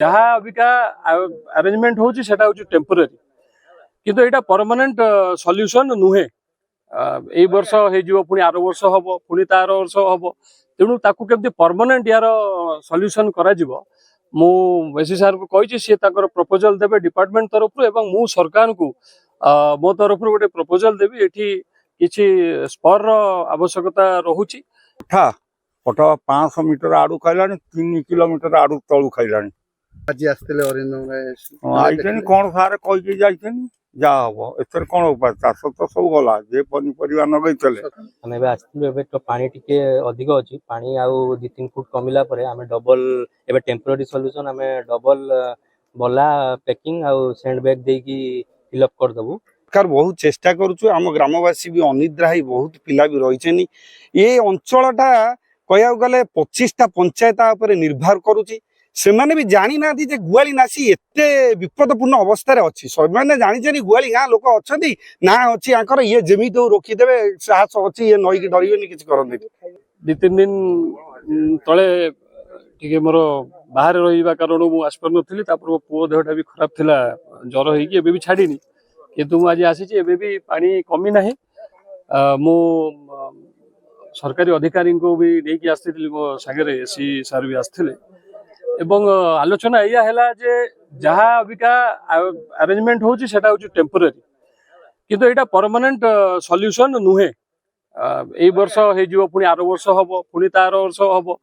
जहाँ अबिका अरेंजमेंट होची सेटा होची टेम्पररी किंतु एटा परमानेंट सॉल्यूशन नुहे ए वर्ष हो पुणी आर वर्ष हम पुणी तार वर्ष हम तेणु ताकू केमती परमानेंट यार सॉल्यूशन करा जिवो मु एससी सार को कही सी प्रपोजल देवे डिपार्टमेंट तरफ एवं मु सरकार को मो तरफ गोटे प्रपोजल देवी एठी किछि स्पर आवश्यकता रहुची। पट 500 मीटर आड़ू खाइलानी 3 किलोमीटर आड़ू तलू खाइलानी आज आसते आईचनी कौन सारे कही जाइछनी जा हम एथर कौन उपाय चाष तो सब गला जे पनीपरिया नगैतले आम ए तो पानी टिके अधिक अच्छी पानी आउ 2-3 फुट कमिला परे आम डबल एबे टेम्पररी सॉल्यूशन आम डबल बला पैकिंग आउ सैंड बैग देकी फिलअप कर दबु। सरकार बहुत चेष्टा करुछु आम ग्रामवासी भी अनिद्रा ही बहुत पिला भी रहिछनी ये अंचलटा कहया गले 25टा पंचायत उपर निर्भर करुछि से माने भी जानी ना जे गुआली नासी एते विपदपूर्ण अवस्था रे अछि सबने जानि छनी गुआली गां लोक अछंती ना अछि आकर ये जेमी तो रोकी देबे साहस अछि ये नई की डरिबेनी किछ करन दे 2-3 दिन तले टिके मोर बाहर रहिबा कारण मु आसपर नथिली तापर पुओ देहटा भी खराब थिला ज्वर होई कि एबे भी छाडीनी किंतु मु आज आसी एबे भी पानी कमी नाही मु सरकारी अधिकारी को भी लेके आस्थिली मो सागरे एससी सार भी आस्थिले एवं आलोचना या हैला जे जहाँ अबिका अरेंजमेंट होची सेटा होची टेम्पररी किंतु एटा परमानेंट सॉल्यूशन नुहे ए वर्ष हो पुणी आर वर्ष हम पुणी तार वर्ष हम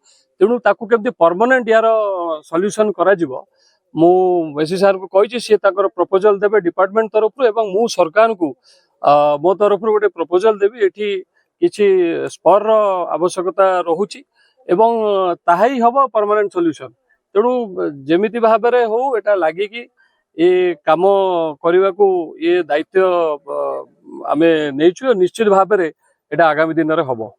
तेणु ताकू केमती परमानेंट यार सॉल्यूशन करा जिवो मु एससी सार को कही सी प्रपोजल देवे डिपार्टमेंट तरफ एवं मु सरकार को मो तरफ गोटे प्रपोजल देवी एठी किछि स्पर आवश्यकता रहुची एवं ताहाई हबो परमानेंट सॉल्यूशन तेणु जेमिति भाव में हो एटा लगे कि ये काम करने को ये दायित्व आमे नेचु निश्चित भाव में एटा आगामी दिन रे हबो।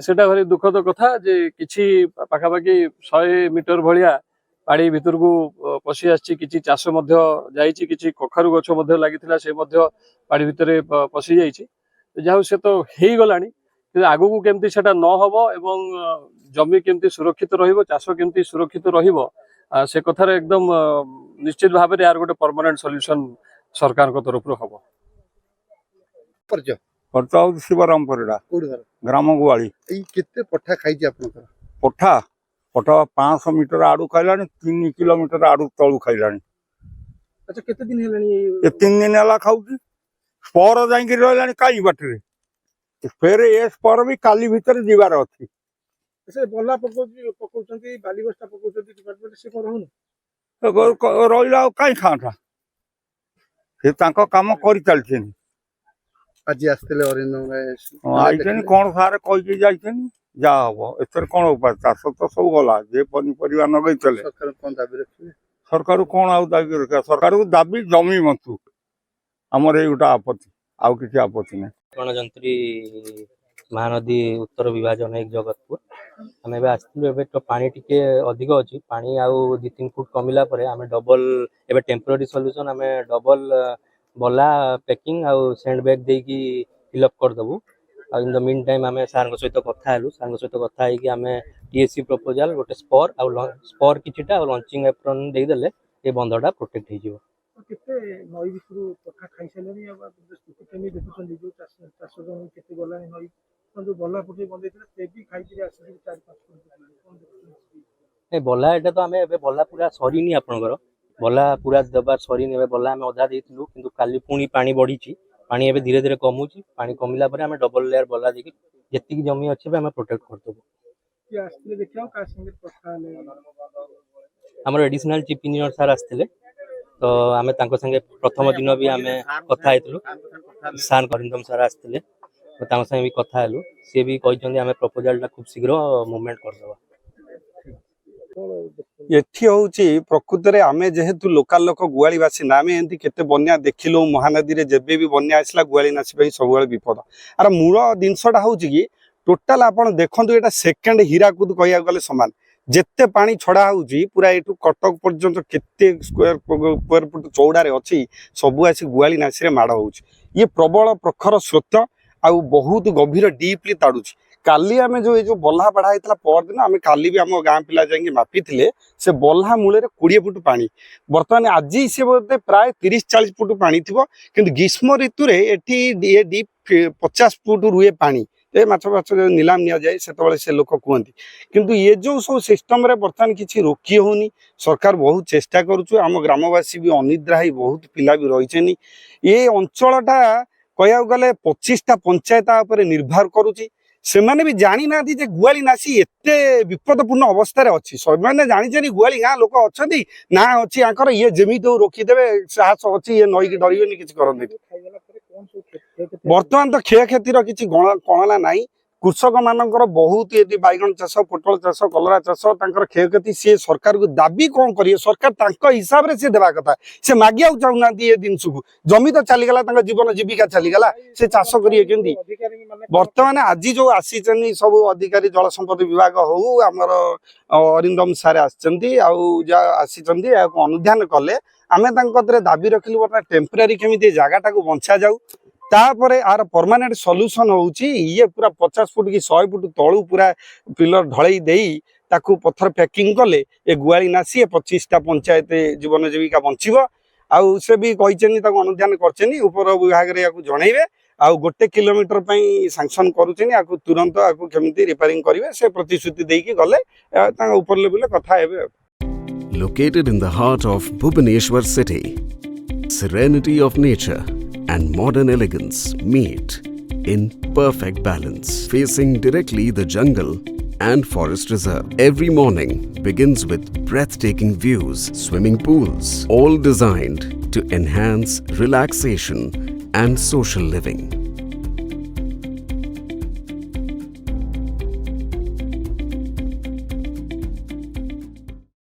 सेटा भारी दुखद कथा जे किछि पाखापाखि 100 मीटर भलिया पाड़ी भितर को पशि आछि किछि चाष मध्य जाइछि किछि कखारु गछ मध्य लागिथिला से मध्य पाड़ी भितरे पशि जाइछि जाउ से तो हेई गलानी आगु को केमती सेटा न हबो एवं जमी केमती सुरक्षित रहिबो चाष केमती सुरक्षित रहिबो से कथार एकदम निश्चित भाव में यार गोटे परमानेंट सॉल्यूशन सरकार को तरफ हबो। खर्च शिवराम परिडा ग्राम गुआली केते पठा खाई पठा पट 500 मीटर आड़ू खाइलानी 3 किलोमीटर आड़ू तलू खाइलानी। अच्छा केते दिन हेलानी ये 3 दिन हला खाउची स्पर जाई रहलानी काई बाटरे फेर ए स्पर भी काली भीतर जीवार अछि से बल्ला पकोचंती बाली बस्ता पकोचंती डिपार्टमेंट से रहउन रहिला काई खाटा से तांको काम करि चलछिन आज आसते आईचनी कौन सारे कही जाइछनी जा हम एथर कौन उपाय चाष तो सब गला जे पनीपरिया नगैतले सरकार कौन दाबी रखिबे सरकार कौन आउ दाबी रखा सरकार को दाबी जमी मन्तु हमर ए गोटा आपत्ति आउ किछि आपत्ति नै। गणजंत्री महानदी उत्तर विभाजन एक जगतपुर आम ए तो पानी टिके अधिक अच्छी पानी आउ 2-3 फुट कमिला परे आम डबल एबे टेम्पररी सॉल्यूशन आम डबल बला पैकिंग आउ सैंड बैग देकी फिलअप कर दबु। इन द मीन टाइम आम सार सहित कथा हेलु सार सहित कथा है आम टीएससी प्रपोजल गोटे स्पर आउ स्पर किछिटा लॉन्चिंग एप्रन दे देले ए बंधटा प्रोटेक्ट हो जिवो। केते नई बिसरु पठा खाई सलेनी अब स्थिति केमी देखुछन जो चाष जमी केते गलानी नई जो बल्ला पुटी बंदैथिला से भी खाई कि आसी 4-5 ए बल्ला एटा तो आम ए बल्ला पूरा सरीनी आपनकर बल्ला पूरा दबार सरीनी ए बल्ला आम अधा देथिलु किंतु काली पुणी पानी बढ़ीची पानी एबे धीरे धीरे कमुची पानी कमिला परे आम डबल लेयर बल्ला देकी जेतिकी जमी अछि आम प्रोटेक्ट करदबु। कि आस्ते देखियो का संगे पठा ले हमर एडिशनल चीफ इंजीनियर सर आस्थिले तो आम संगे प्रथम दिन भी आम कथा हेतलु सार करिंदम सर आस्थिले तो तांको संगे भी कथा हेलु से भी कहिसंदी आम प्रपोजल टा खूब शीघ्र मूवमेंट करदबा। एठी होउची प्रकृत रे आमे जेहेतु लोकल लोक गुआलीवासी ना आमे एंती केते बन्या देखिलो महानदी रे जेबे भी बन्या आसला गुआली नासी पई सबवेले विपद आर मूल जिनसटा होउची कि टोटल आपण देखंतु एटा सेकंड हीराकुद कहिया गले समान जेते पानी छड़ा होउची पूरा एटू कटक पर्यंत केते स्क्वायर फुट चौड़ा रे अछि सबु आसी गुआली नासी रे माड होउची ये प्रबल प्रखर स्रोत आउ बहुत गभीर डीपली ताडुची काली आमे जो ये जो बल्हा बढ़ा होता परदिन आम काली भी आम गाँ पिला जाइए मापी से बल्हा मूल 20 फुट पानी बर्तमान आज से बोधे प्राय 30-40 फुट पानी थी कि ग्रीष्म ऋतु ये डीप 50 फुट रुए पानी ए माछ माछ नीलाम निया जाए से लोक कहती किंतु ये जो सब सिस्टम रे बर्तमान किसी रोकी होनी सरकार बहुत चेष्टा करुचु आम ग्रामवासी भी अनिद्रा ही बहुत पिला भी रही ये अंचलटा कह गले 25टा पंचायत उपर निर्भर करुच्ची से मैंने भी जानी ना जे गुआली नासी एते विपदपूर्ण अवस्था अच्छी से जानी गुआली गाँ लोक अच्छा ना अच्छी आंकर ये जमी तो रोकीदेवे साहस अच्छी ये नईक डरबे किसी करते बर्तमान तो क्षयक्षतिर किसी गणना ना कृषक मानकर बहुत ये बैगन चाष पोटल चाष कलरा चाष क्षयक्षति सी सरकार को दाबी कौन करिए सरकार हिसाब से देवा कथा से मागिया चाहूना ये जिन को जमी तो चलीगला जीवन जीविका चलीगला से चाष करें बर्तमान आज जो आसी सब अधिकारी जल संपद विभाग हो आमर अरिंदम सारे आसी अनुधान कले आम दाबी रखिलु बर्तमान टेम्परारी केमी जगटा को बंचा जाऊ तापरे आर परमानेंट सॉल्यूशन होउची ये पूरा 50 फुट की 100 फुट तळू पूरा पिलर ढळई देई ताकू पत्थर पैकिंग कले ए गुआली नासी 25टा पंचायत जीवन जीविका बंचिबो आउ से भी कहिचनी ताको अनुध्यान करचनी ऊपर विभाग रे याकू जणैबे आउ 1 किलोमीटर पई सैंक्शन करूचनी याकू तुरंत याकू केमिति रिपेयरिंग करिवे से प्रतिश्रुति देकी गले ताका ऊपर लेवल कथा हेबे Located in the heart of Bhubaneswar city, serenity of nature and modern elegance meet in perfect balance, facing directly the jungle and forest reserve. Every morning begins with breathtaking views, swimming pools, all designed to enhance relaxation and social living.